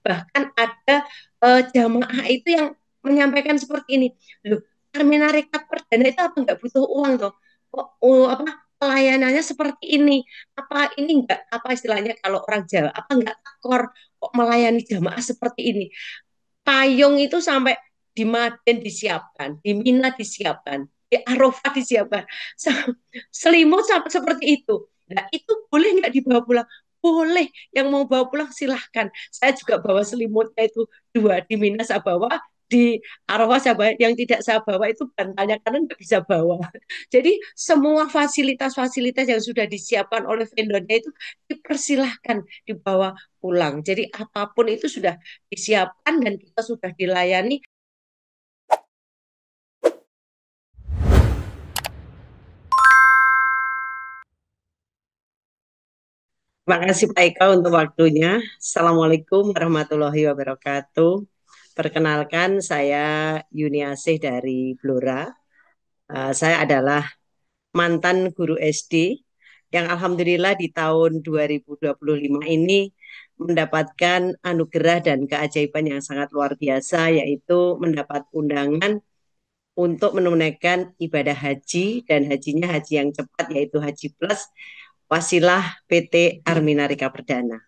Bahkan ada jamaah itu yang menyampaikan seperti ini, loh, Armina Rekap Perdana itu apa nggak butuh uang toh? Kok apa pelayanannya seperti ini? Apa ini nggak apa istilahnya kalau orang Jawa apa nggak takor kok melayani jamaah seperti ini? Payung itu sampai di Maden disiapkan, di Mina disiapkan, di Arafah disiapkan, selimut sampai seperti itu. Nah, itu boleh nggak dibawa pulang? Boleh. Yang mau bawa pulang silahkan. Saya juga bawa selimutnya itu dua. Di Mina saya bawa, di Arafah saya bawa. Yang tidak saya bawa itu bantalnya karena nggak bisa bawa. Jadi semua fasilitas-fasilitas yang sudah disiapkan oleh vendornya itu dipersilahkan dibawa pulang. Jadi apapun itu sudah disiapkan dan kita sudah dilayani. Terima kasih Pak Eka untuk waktunya. Assalamualaikum warahmatullahi wabarakatuh. Perkenalkan, saya Yuni Asih dari Blora. Saya adalah mantan guru SD yang alhamdulillah di tahun 2025 ini mendapatkan anugerah dan keajaiban yang sangat luar biasa, yaitu mendapat undangan untuk menunaikan ibadah haji dan hajinya haji yang cepat yaitu Haji Plus wasilah PT Arminarika Perdana.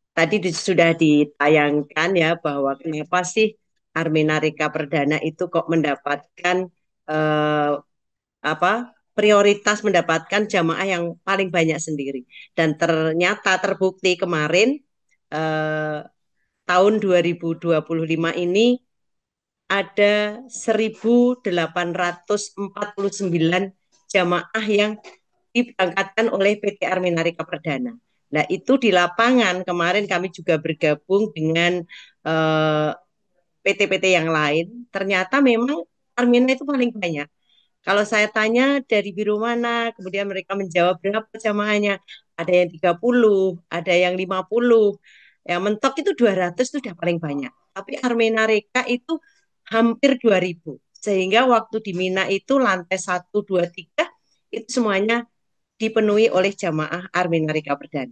Tadi sudah ditayangkan ya bahwa kenapa sih Arminarika Perdana itu kok mendapatkan eh, apa prioritas mendapatkan jamaah yang paling banyak sendiri dan ternyata terbukti kemarin eh, tahun 2025 ini ada 1.849 jamaah yang diberangkatkan oleh PT Arminarika Perdana. Nah, itu di lapangan kemarin kami juga bergabung dengan eh, PT-PT yang lain. Ternyata memang Armina itu paling banyak. Kalau saya tanya dari biru mana, kemudian mereka menjawab berapa jamaahnya. Ada yang 30, ada yang 50. Ya, mentok itu 200 itu sudah paling banyak. Tapi Armena Reka itu hampir 2.000. Sehingga waktu di Mina itu lantai 1, 2, 3 itu semuanya dipenuhi oleh jamaah Armena Reka Perdana.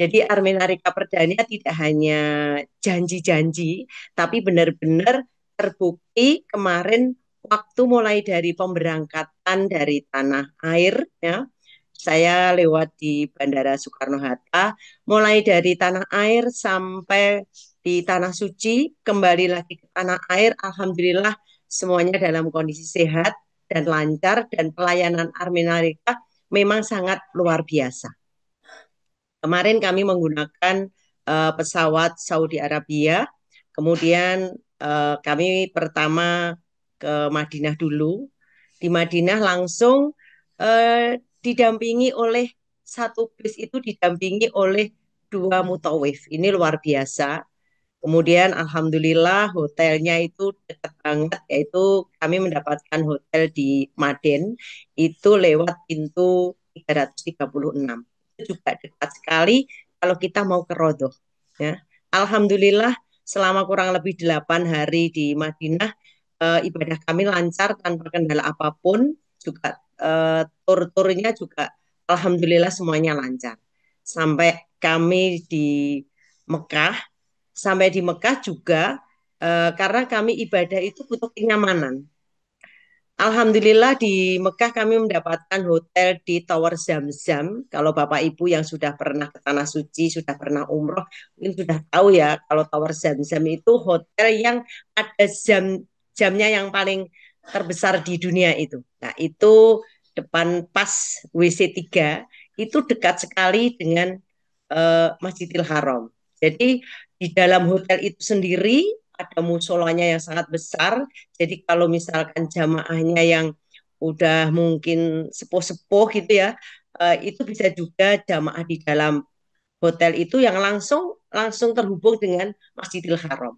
Jadi Armena Reka Perdana tidak hanya janji-janji, tapi benar-benar terbukti kemarin waktu mulai dari pemberangkatan dari tanah air, ya, saya lewat di Bandara Soekarno-Hatta, mulai dari tanah air sampai di Tanah Suci, kembali lagi ke tanah air, alhamdulillah semuanya dalam kondisi sehat dan lancar, dan pelayanan Armena Reka memang sangat luar biasa. Kemarin kami menggunakan pesawat Saudi Arabia, kemudian kami pertama ke Madinah dulu. Di Madinah langsung didampingi oleh satu bis itu didampingi oleh dua mutawif. Ini luar biasa. Kemudian alhamdulillah hotelnya itu dekat banget, yaitu kami mendapatkan hotel di Maden itu lewat pintu 336. Itu juga dekat sekali kalau kita mau ke Rodoh. Ya. Alhamdulillah selama kurang lebih 8 hari di Madinah ibadah kami lancar tanpa kendala apapun, juga tur-turnya juga alhamdulillah semuanya lancar. Sampai kami di Mekah, sampai di Mekah juga karena kami ibadah itu butuh kenyamanan. Alhamdulillah di Mekah kami mendapatkan hotel di Tower Zam-Zam. Kalau Bapak Ibu yang sudah pernah ke Tanah Suci, sudah pernah umroh, mungkin sudah tahu ya kalau Tower Zam-Zam itu hotel yang ada jamnya yang paling terbesar di dunia itu. Nah, itu depan pas WC3 itu dekat sekali dengan Masjidil Haram. Jadi di dalam hotel itu sendiri ada musolanya yang sangat besar. Jadi kalau misalkan jamaahnya yang udah mungkin sepuh-sepuh gitu ya, itu bisa juga jamaah di dalam hotel itu yang langsung langsung terhubung dengan Masjidil Haram.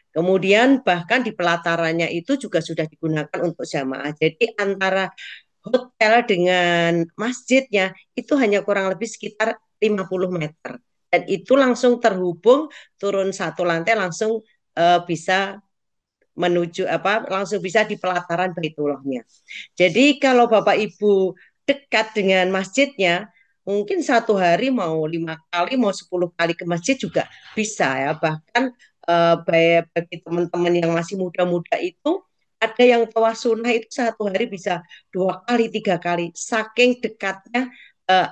Kemudian bahkan di pelatarannya itu juga sudah digunakan untuk jamaah. Jadi antara hotel dengan masjidnya itu hanya kurang lebih sekitar 50 meter. Dan itu langsung terhubung, turun satu lantai langsung bisa menuju apa langsung bisa di pelataran Baitullahnya. Jadi kalau Bapak Ibu dekat dengan masjidnya, Mungkin satu hari mau 5 kali, mau 10 kali ke masjid juga bisa ya. Bahkan bagi teman-teman yang masih muda-muda itu ada yang tawaf sunnah itu satu hari bisa 2 kali, 3 kali. Saking dekatnya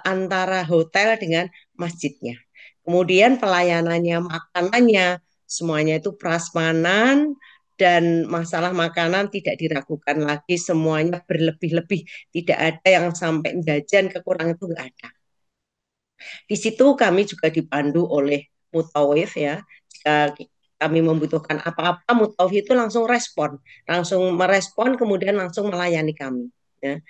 antara hotel dengan masjidnya. Kemudian pelayanannya, makanannya, semuanya itu prasmanan dan masalah makanan tidak diragukan lagi, semuanya berlebih-lebih, tidak ada yang sampai jajan kekurangan itu nggak ada. Di situ kami juga dipandu oleh mutawif ya. Jika kami membutuhkan apa-apa, mutawif itu langsung merespon, kemudian langsung melayani kami. Ya.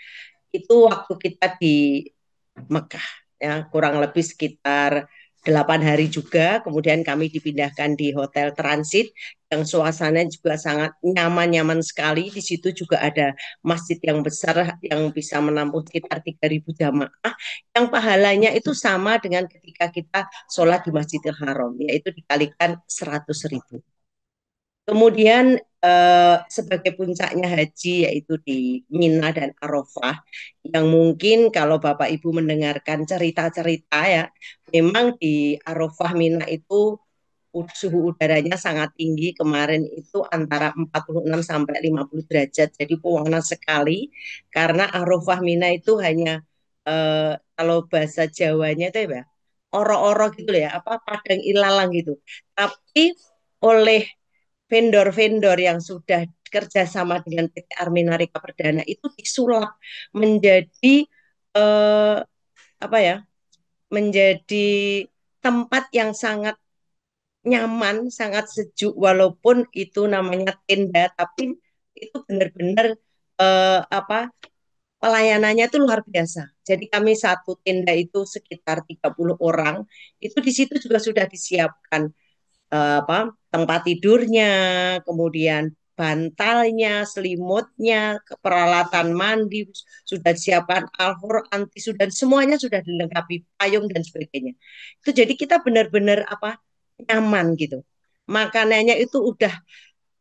Itu waktu kita di Mekah ya, kurang lebih sekitar 8 hari juga. Kemudian kami dipindahkan di hotel transit yang suasananya juga sangat nyaman-nyaman sekali. Di situ juga ada masjid yang besar yang bisa menampung sekitar 3.000 jamaah, yang pahalanya itu sama dengan ketika kita sholat di Masjidil Haram, yaitu dikalikan 100.000. Kemudian sebagai puncaknya haji yaitu di Mina dan Arafah, yang mungkin kalau Bapak Ibu mendengarkan cerita-cerita ya, memang di Arafah Mina itu suhu udaranya sangat tinggi, kemarin itu antara 46 sampai 50 derajat, jadi panas sekali karena Arafah Mina itu hanya kalau bahasa Jawanya itu ya oro-oro gitu loh ya, apa padang ilalang gitu. Tapi oleh vendor-vendor yang sudah kerjasama dengan PT Arminarika Perdana itu disulap menjadi eh, apa ya, menjadi tempat yang sangat nyaman, sangat sejuk, walaupun itu namanya tenda, tapi itu benar-benar apa, pelayanannya itu luar biasa. Jadi kami satu tenda itu sekitar 30 orang, itu di situ juga sudah disiapkan apa, tempat tidurnya, kemudian bantalnya, selimutnya, peralatan mandi sudah disiapkan, alfor, anti dan semuanya sudah dilengkapi, payung dan sebagainya. Itu jadi kita benar-benar apa, nyaman gitu. Makanannya itu udah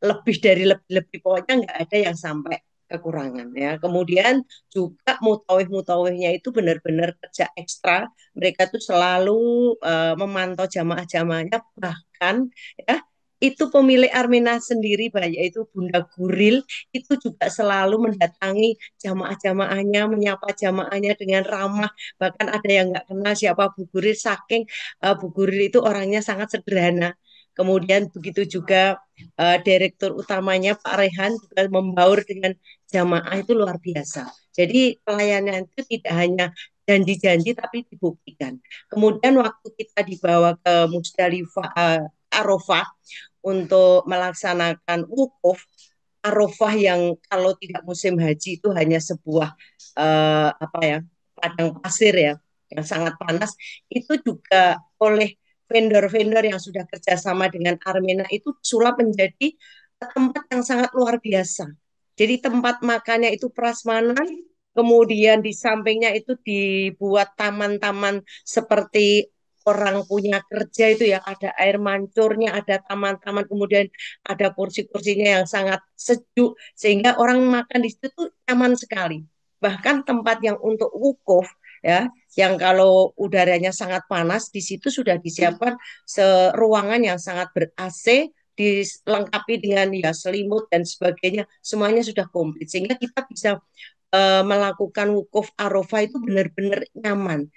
lebih dari lebih-lebih, pokoknya nggak ada yang sampai kekurangan ya. Kemudian juga mutawif-mutawifnya itu benar-benar kerja ekstra. Mereka tuh selalu memantau jamaah-jamaahnya, bahkan ya itu pemilik Armina sendiri, yaitu Bunda Guril, itu juga selalu mendatangi jamaah-jamaahnya, menyapa jamaahnya dengan ramah. Bahkan ada yang nggak kenal siapa Bu Guril, saking Bu Guril itu orangnya sangat sederhana. Kemudian begitu juga direktur utamanya Pak Rehan juga membaur dengan jamaah itu luar biasa. Jadi pelayanan itu tidak hanya janji-janji tapi dibuktikan. Kemudian waktu kita dibawa ke Musdalifah, Arafah untuk melaksanakan wukuf, Arafah yang kalau tidak musim haji itu hanya sebuah apa ya, padang pasir ya yang sangat panas, itu juga oleh vendor-vendor yang sudah kerjasama dengan Armena itu sulap menjadi tempat yang sangat luar biasa. Jadi tempat makannya itu prasmanan, kemudian di sampingnya itu dibuat taman-taman seperti orang punya kerja itu ya, ada air mancurnya, ada taman-taman, kemudian ada kursi-kursinya yang sangat sejuk sehingga orang makan di situ tuh nyaman sekali. Bahkan tempat yang untuk wukuf ya, yang kalau udaranya sangat panas di situ sudah disiapkan seruangan yang sangat ber AC, dilengkapi dengan ya selimut dan sebagainya, semuanya sudah komplit sehingga kita bisa melakukan wukuf Arafah itu benar-benar nyaman.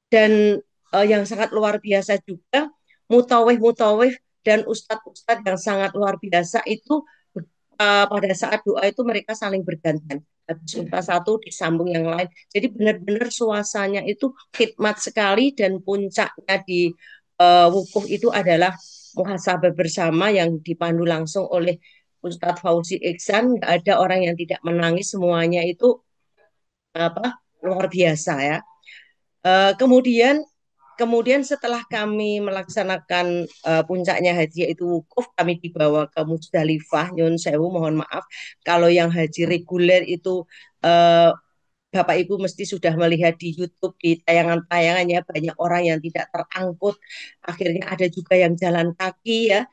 Dan yang sangat luar biasa juga mutawif-mutawif dan ustadz-ustadz yang sangat luar biasa itu pada saat doa itu mereka saling bergantian. Habis doa satu disambung yang lain. Jadi benar-benar suasananya itu khidmat sekali, dan puncaknya di wukuf itu adalah muhasabah bersama yang dipandu langsung oleh Ustadz Fauzi Iksan. Nggak ada orang yang tidak menangis, semuanya itu apa, luar biasa ya. Kemudian Kemudian setelah kami melaksanakan puncaknya haji yaitu wukuf, kami dibawa ke Musdalifah. Nyun sewu, mohon maaf kalau yang haji reguler itu uh, Bapak Ibu mesti sudah melihat di YouTube, di tayangan-tayangannya, banyak orang yang tidak terangkut. Akhirnya ada juga yang jalan kaki ya.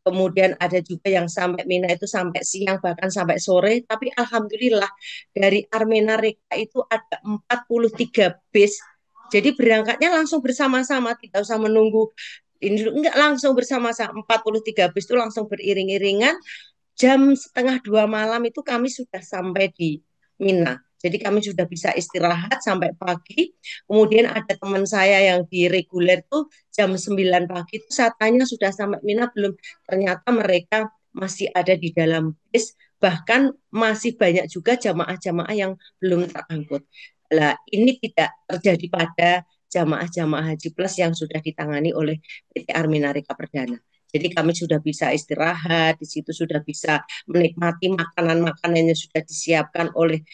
Kemudian ada juga yang sampai Mina itu sampai siang bahkan sampai sore. Tapi alhamdulillah dari Armena Reka itu ada 43 bis Jadi berangkatnya langsung bersama-sama, tidak usah menunggu ini dulu, enggak langsung bersama-sama 43 bis itu langsung beriring-iringan. Jam setengah 2 malam itu kami sudah sampai di Mina. Jadi kami sudah bisa istirahat sampai pagi. Kemudian ada teman saya yang di reguler tuh jam 9 pagi itu saya tanya sudah sampai Mina belum. Ternyata mereka masih ada di dalam bis. Bahkan masih banyak juga jamaah-jamaah yang belum terangkut. Nah, ini tidak terjadi pada jamaah-jamaah Haji Plus yang sudah ditangani oleh PT Arminarika Perdana. Jadi kami sudah bisa istirahat, di situ sudah bisa menikmati makanan-makanan yang sudah disiapkan oleh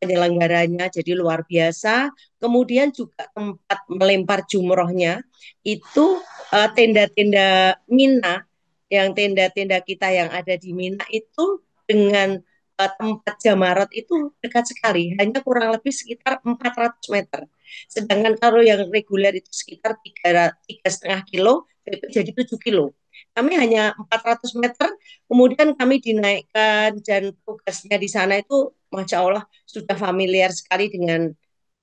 penyelenggaranya. Jadi luar biasa. Kemudian juga tempat melempar jumrohnya itu tenda-tenda Mina, yang tenda-tenda kita yang ada di Mina itu dengan tempat Jamarot itu dekat sekali, hanya kurang lebih sekitar 400 meter. Sedangkan kalau yang reguler itu sekitar 3,5 kilo, jadi 7 kilo. Kami hanya 400 meter, kemudian kami dinaikkan dan tugasnya di sana itu Masya Allah sudah familiar sekali dengan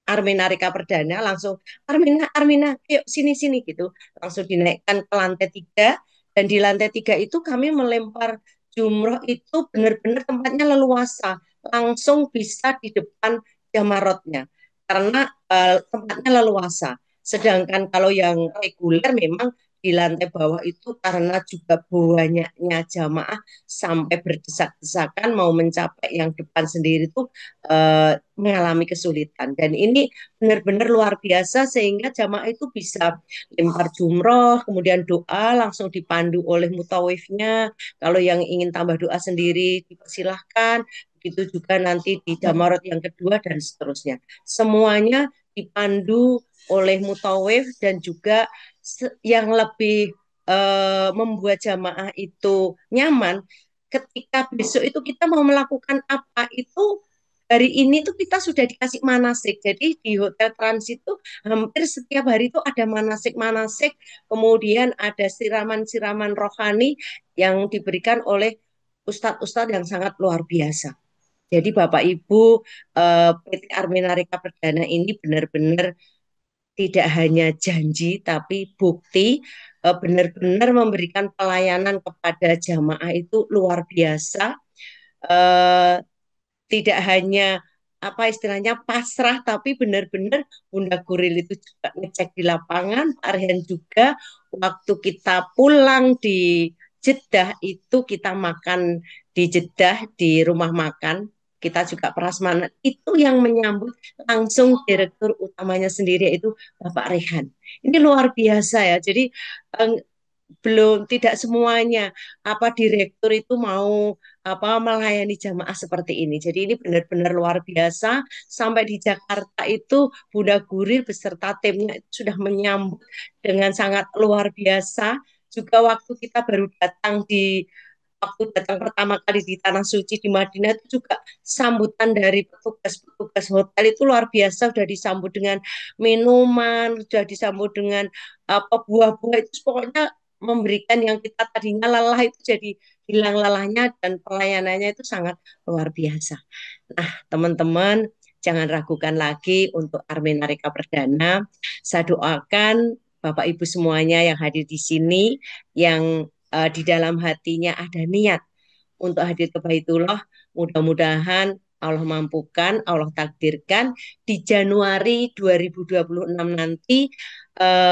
Arminarika Perdana, langsung Armina, Armina, yuk sini-sini gitu. Langsung dinaikkan ke lantai 3, dan di lantai 3 itu kami melempar jumroh itu benar-benar tempatnya leluasa, langsung bisa di depan jamarotnya, karena tempatnya leluasa. Sedangkan kalau yang reguler memang di lantai bawah itu karena juga banyaknya jamaah sampai berdesak-desakan mau mencapai yang depan sendiri itu mengalami kesulitan. Dan ini benar-benar luar biasa sehingga jamaah itu bisa lempar jumroh, kemudian doa langsung dipandu oleh mutawifnya. Kalau yang ingin tambah doa sendiri dipersilahkan. Begitu juga nanti di jamarat yang kedua dan seterusnya. Semuanya dipandu oleh mutawif, dan juga yang lebih membuat jamaah itu nyaman ketika besok itu kita mau melakukan apa itu hari ini tuh kita sudah dikasih manasik. Jadi di hotel transit tuh hampir setiap hari itu ada manasik-manasik, kemudian ada siraman-siraman rohani yang diberikan oleh ustadz-ustadz yang sangat luar biasa. Jadi Bapak Ibu, PT Arminarika Perdana ini benar-benar tidak hanya janji tapi bukti, benar-benar memberikan pelayanan kepada jamaah itu luar biasa. Eh, Tidak hanya apa istilahnya pasrah, tapi benar-benar Bunda Guril itu juga ngecek di lapangan. Aryan juga waktu kita pulang di Jeddah itu kita makan di Jeddah di rumah makan. Kita juga prasmanan itu yang menyambut langsung direktur utamanya sendiri itu Bapak Rehan. Ini luar biasa ya. Jadi eh, belum tidak semuanya apa direktur itu mau apa melayani jamaah seperti ini. Jadi ini benar-benar luar biasa. Sampai di Jakarta itu Bunda Guril beserta timnya itu sudah menyambut dengan sangat luar biasa. Juga waktu kita baru datang di waktu datang pertama kali di Tanah Suci di Madinah itu juga sambutan dari petugas-petugas hotel itu luar biasa, sudah disambut dengan minuman, sudah disambut dengan apa buah-buah itu pokoknya memberikan yang kita tadinya lelah itu jadi hilang lelahnya, dan pelayanannya itu sangat luar biasa. Nah, teman-teman, jangan ragukan lagi untuk Arminarika Perdana. Saya doakan Bapak Ibu semuanya yang hadir di sini, yang di dalam hatinya ada niat untuk hadir ke Baitullah, mudah-mudahan Allah mampukan, Allah takdirkan di Januari 2026 nanti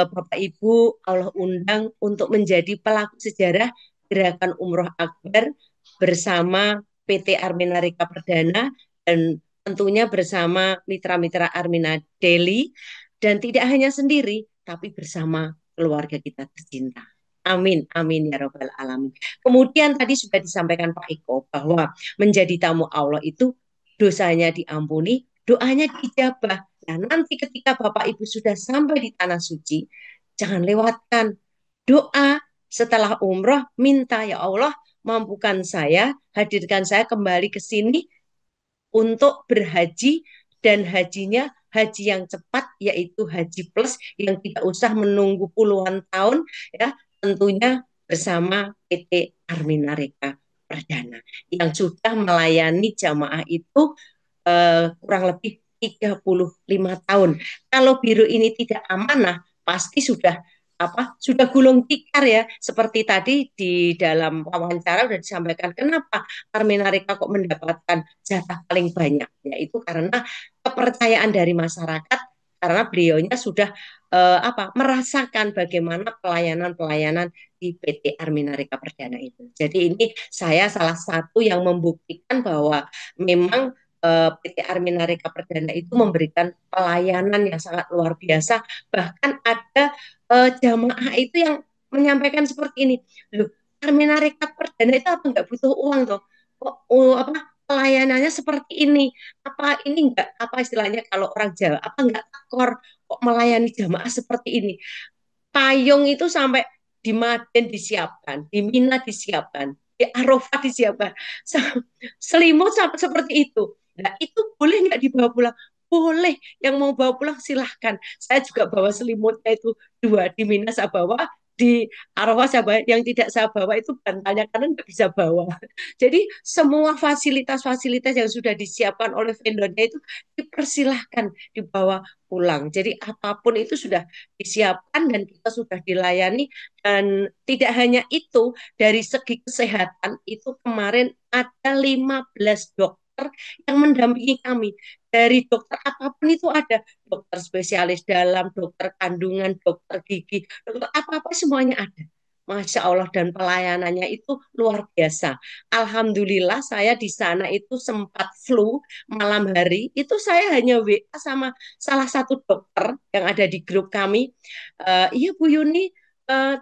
Bapak Ibu Allah undang untuk menjadi pelaku sejarah Gerakan Umroh Akbar bersama PT Arminarika Perdana, dan tentunya bersama mitra-mitra Armina Delhi, dan tidak hanya sendiri tapi bersama keluarga kita tercinta. Amin, amin ya robbal alamin. Kemudian tadi sudah disampaikan Pak Eko bahwa menjadi tamu Allah itu dosanya diampuni, doanya diijabah. Nah, nanti ketika Bapak Ibu sudah sampai di tanah suci, jangan lewatkan doa setelah umroh, minta ya Allah mampukan saya, hadirkan saya kembali ke sini untuk berhaji, dan hajinya haji yang cepat yaitu haji plus yang tidak usah menunggu puluhan tahun ya, tentunya bersama PT Arminarika Perdana yang sudah melayani jamaah itu kurang lebih 35 tahun. Kalau biru ini tidak amanah, pasti sudah gulung tikar ya. Seperti tadi di dalam wawancara sudah disampaikan kenapa Armina Reka kok mendapatkan jatah paling banyak, yaitu karena kepercayaan dari masyarakat, karena beliaunya sudah merasakan bagaimana pelayanan-pelayanan di PT Armina Reka Perdana itu. Jadi ini saya salah satu yang membuktikan bahwa memang PT Armina Reka Perdana itu memberikan pelayanan yang sangat luar biasa. Bahkan ada jamaah itu yang menyampaikan seperti ini, loh, Armina Reka Perdana itu apa nggak butuh uang toh? Kok pelayanannya seperti ini? Apa ini enggak, apa istilahnya kalau orang Jawa, apa enggak takor kok melayani jamaah seperti ini? Payung itu sampai di Maden disiapkan, di Mina disiapkan, di Arafah disiapkan, selimut sampai seperti itu. Nah, itu boleh nggak dibawa pulang? Boleh, yang mau bawa pulang silahkan. Saya juga bawa selimutnya itu dua, di Mina saya bawa, di Arafah saya bawa. Yang tidak saya bawa itu bantalnya karena nggak bisa bawa. Jadi semua fasilitas-fasilitas yang sudah disiapkan oleh vendornya itu dipersilahkan dibawa pulang. Jadi apapun itu sudah disiapkan dan kita sudah dilayani. Dan tidak hanya itu, dari segi kesehatan itu kemarin ada 15 dokter yang mendampingi kami. Dari dokter apapun itu ada, dokter spesialis dalam, dokter kandungan, dokter gigi, dokter apa-apa semuanya ada. Masya Allah, dan pelayanannya itu luar biasa. Alhamdulillah saya di sana itu sempat flu malam hari, itu saya hanya WA sama salah satu dokter yang ada di grup kami. Iya Bu Yuni,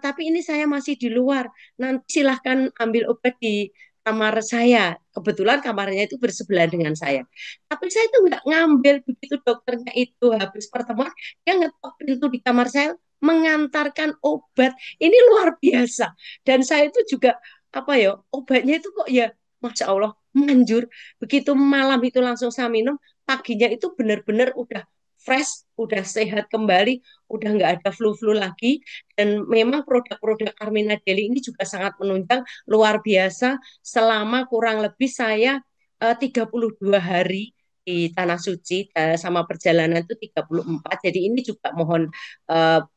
tapi ini saya masih di luar. Nanti silahkan ambil obat di kamar saya. Kebetulan kamarnya itu bersebelahan dengan saya. Tapi saya itu nggak ngambil, begitu dokternya itu habis pertemuan, dia ngetok pintu di kamar saya, mengantarkan obat. Ini luar biasa. Dan saya itu juga apa ya, obatnya itu kok ya Masya Allah manjur. Begitu malam itu langsung saya minum, paginya itu benar-benar udah fresh, udah sehat kembali, udah nggak ada flu-flu lagi. Dan memang produk-produk Armina Daily ini juga sangat menunjang luar biasa. Selama kurang lebih saya 32 hari di Tanah Suci, sama perjalanan itu 34. Jadi ini juga mohon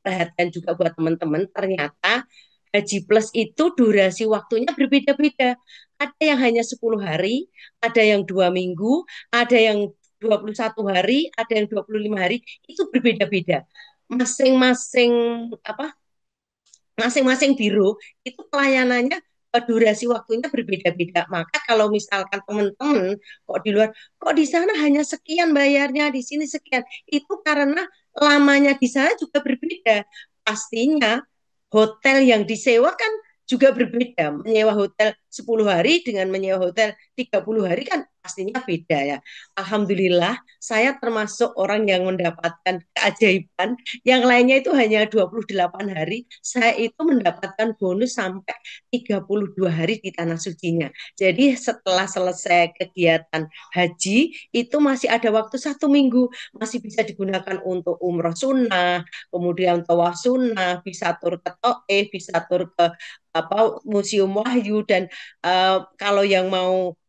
perhatian juga buat teman-teman. Ternyata Haji Plus itu durasi waktunya berbeda-beda. Ada yang hanya 10 hari, ada yang 2 minggu, ada yang 21 hari, ada yang 25 hari, itu berbeda-beda. Masing-masing apa masing-masing biro itu pelayanannya durasi waktunya berbeda-beda. Maka kalau misalkan teman-teman kok di luar, kok di sana hanya sekian bayarnya, di sini sekian, itu karena lamanya di sana juga berbeda. Pastinya hotel yang disewa kan juga berbeda. Menyewa hotel 10 hari dengan menyewa hotel 30 hari kan pastinya beda ya. Alhamdulillah saya termasuk orang yang mendapatkan keajaiban, yang lainnya itu hanya 28 hari, saya itu mendapatkan bonus sampai 32 hari di Tanah Sucinya. Jadi setelah selesai kegiatan haji, itu masih ada waktu 1 minggu, masih bisa digunakan untuk umroh sunnah, kemudian tawaf sunnah, bisa tur ke To'if, bisa tur ke Museum Wahyu, dan kalau yang mau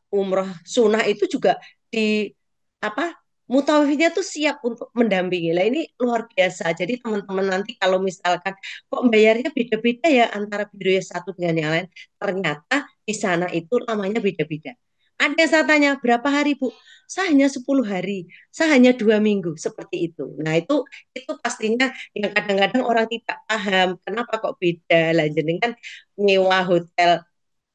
umroh sunnah itu juga di apa mutawifnya tuh siap untuk mendampingi. Lah ini luar biasa. Jadi teman-teman nanti kalau misalkan kok bayarnya beda-beda ya antara biro yang satu dengan yang lain, ternyata di sana itu lamanya beda-beda. Ada yang saya tanya, berapa hari Bu? Saya hanya 10 hari, saya hanya 2 minggu, seperti itu. Nah itu pastinya yang kadang-kadang orang tidak paham, kenapa kok beda. Lah jenengan nyewa hotel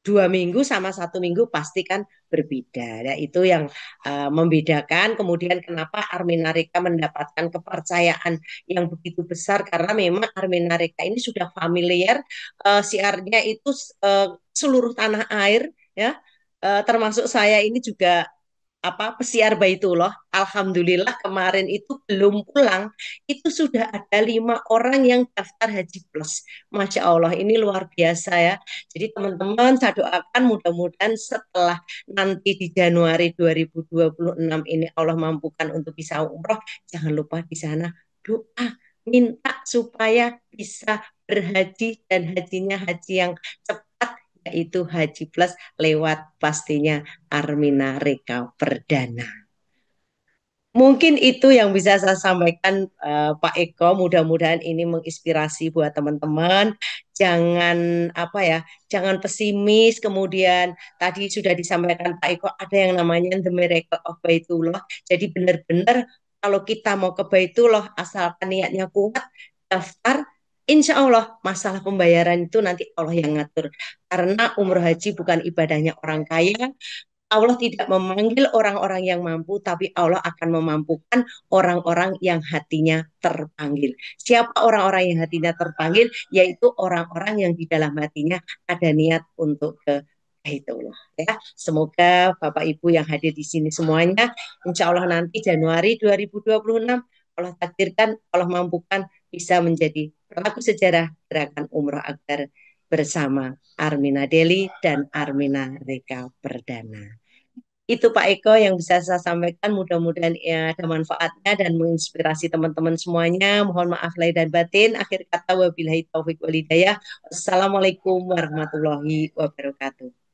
2 minggu sama 1 minggu pasti kan berbeda. Nah, itu yang membedakan. Kemudian kenapa Armina Reka mendapatkan kepercayaan yang begitu besar, karena memang Armina Reka ini sudah familiar, siarnya itu seluruh tanah air ya. Termasuk saya ini juga pesiar Baitullah. Alhamdulillah kemarin itu belum pulang, itu sudah ada 5 orang yang daftar Haji Plus. Masya Allah, ini luar biasa ya. Jadi teman-teman saya doakan mudah-mudahan setelah nanti di Januari 2026 ini Allah mampukan untuk bisa umroh, jangan lupa di sana doa, minta supaya bisa berhaji, dan hajinya haji yang cepat, yaitu Haji Plus lewat pastinya Armina Reka Perdana. Mungkin itu yang bisa saya sampaikan, Pak Eko. Mudah-mudahan ini menginspirasi buat teman-teman. Jangan apa ya, jangan pesimis. Kemudian tadi sudah disampaikan Pak Eko ada yang namanya the miracle of Baitullah. Jadi benar-benar kalau kita mau ke Baitullah asalkan niatnya kuat, daftar. Insya Allah masalah pembayaran itu nanti Allah yang ngatur. Karena umroh haji bukan ibadahnya orang kaya, Allah tidak memanggil orang-orang yang mampu, tapi Allah akan memampukan orang-orang yang hatinya terpanggil. Siapa orang-orang yang hatinya terpanggil? Yaitu orang-orang yang di dalam hatinya ada niat untuk ke Baitullah. Ya, semoga Bapak Ibu yang hadir di sini semuanya, insya Allah nanti Januari 2026 Allah takdirkan, Allah mampukan bisa menjadi pelaku sejarah gerakan umroh akbar bersama Armina Deli dan Armina Reka Perdana. Itu Pak Eko yang bisa saya sampaikan. Mudah-mudahan ya ada manfaatnya dan menginspirasi teman-teman semuanya. Mohon maaf lahir dan batin. Akhir kata wabillahi taufik walhidayah. Wassalamualaikum warahmatullahi wabarakatuh.